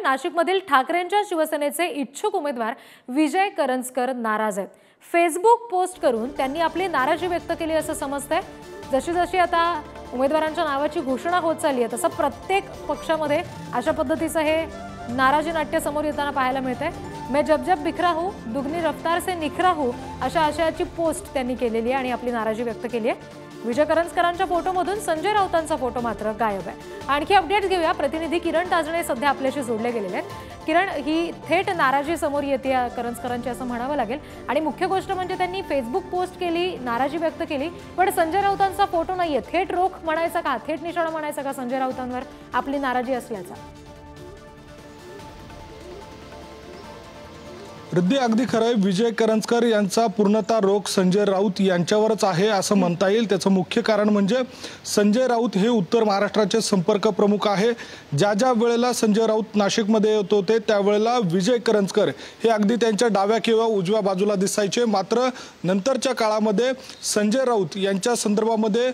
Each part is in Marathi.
नाशिकमधील ठाकरेंच्या शिवसेनेचे इच्छुक उमेदवार विजय करंजकर नाराज आहेत। फेसबुक पोस्ट करून त्यांनी आपली नाराजी व्यक्त केली असं समजतंय। जशी जशी आता उमेदवारांच्या नावाची घोषणा होत चालली आहे तसं प्रत्येक पक्षामध्ये अशा पद्धतीचं हे नाराजी नाट्य समोर येताना पाहायला मिळतंय। मैं जब जब बिखरा हूं दुगनी रफ्तार से निखरा हूं अशा आशयाची पोस्ट त्यांनी केलेली आहे आणि आपली नाराजी व्यक्त केली आहे। विजय करंजकरांच्या फोटोमधून संजय राऊतांचा फोटो मात्र गायब आहे। आणखी अपडेट्स घेऊया। प्रतिनिधी किरण ताजणे सध्या आपल्याशी जोडले गेलेले आहेत। किरण, ही थेट नाराजी समोर येते करंजकरांची असं म्हणावं लागेल आणि मुख्य गोष्ट म्हणजे त्यांनी फेसबुक पोस्ट केली, नाराजी व्यक्त केली, पण संजय राऊतांचा फोटो नाहीये। थेट रोख म्हणायचा का, थेट निशाणा म्हणायचा का संजय राऊतांवर आपली नाराजी असल्याचा? रिद्धी, अगदी खरं आहे। विजय करंजकर यांचा पूर्णतः रोख संजय राऊत यांच्यावरच आहे असं म्हणता येईल। त्याचं मुख्य कारण म्हणजे संजय राऊत हे उत्तर महाराष्ट्राचे संपर्क प्रमुख आहे। ज्या ज्या वेळेला संजय राऊत नाशिकमध्ये येत होते त्यावेळेला विजय करंजकर हे अगदी त्यांच्या डाव्या किंवा उजव्या बाजूला दिसायचे। मात्र नंतरच्या काळामध्ये संजय राऊत यांच्या संदर्भामध्ये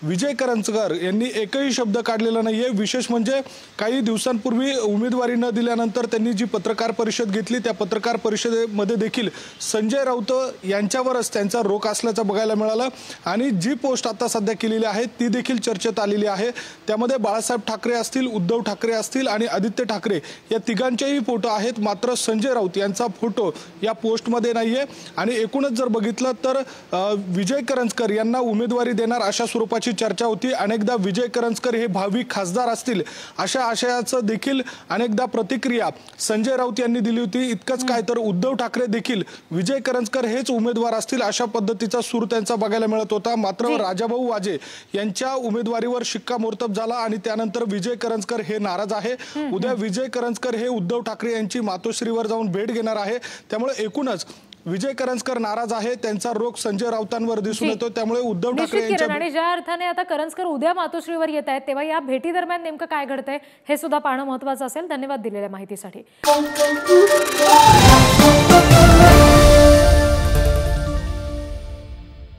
विजय करंजकर यांनी एकही शब्द काढलेला नाहीये। विशेष म्हणजे काही दिवसांपूर्वी उमेदवारी न दिल्यानंतर त्यांनी जी पत्रकार परिषद घेतली त्या पत्रकार परिषदेमध्ये देखील संजय राऊत यांच्यावरच त्यांचा रोख असल्याचं बघायला मिळालं आणि जी पोस्ट आता सध्या केलेली आहे ती देखील चर्चेत आलेली आहे। त्यामध्ये बाळासाहेब ठाकरे असतील, उद्धव ठाकरे असतील आणि आदित्य ठाकरे या तिघांचेही फोटो आहेत। मात्र संजय राऊत यांचा फोटो या पोस्टमध्ये नाहीये आणि एकूणच जर बघितलं तर विजय करंजकर यांना उमेदवारी देणार अशा स्वरूपाची चर्चा होती। अनेकदा विजय करंजकर हे भावी खासदार असतील अशा आशयाचं देखील अनेकदा प्रतिक्रिया संजय राऊत यांनी दिली होती। इतकंच काय तर उद्धव ठाकरे देखील विजय करंजकर हेच उमेदवार असतील अशा पद्धतीचा सूर त्यांचा बघायला मिळत होता। मात्र राजाभाऊ वाजे यांच्या उमेदवारीवर शिक्कामोर्तब झाला आणि त्यानंतर विजय करंजकर हे नाराज आहे। उद्या विजय करंजकर हे उद्धव ठाकरे यांची मातोश्रीवर जाऊन भेट घेणार आहे। त्यामुळे एकूणच विजय करंजकर नाराज आहे, त्यांचा रोख संजय राऊतांवर दिसून येतो। त्यामुळे उद्धव ठाकरे यांच्या आणि ज्या अर्थाने आता करंजकर उद्या मातोश्रीवर येत आहेत तेव्हा या भेटी दरम्यान नेमकं काय घडतंय हे सुद्धा पाहणं महत्त्वाचं असेल। धन्यवाद दिलेल्या माहितीसाठी।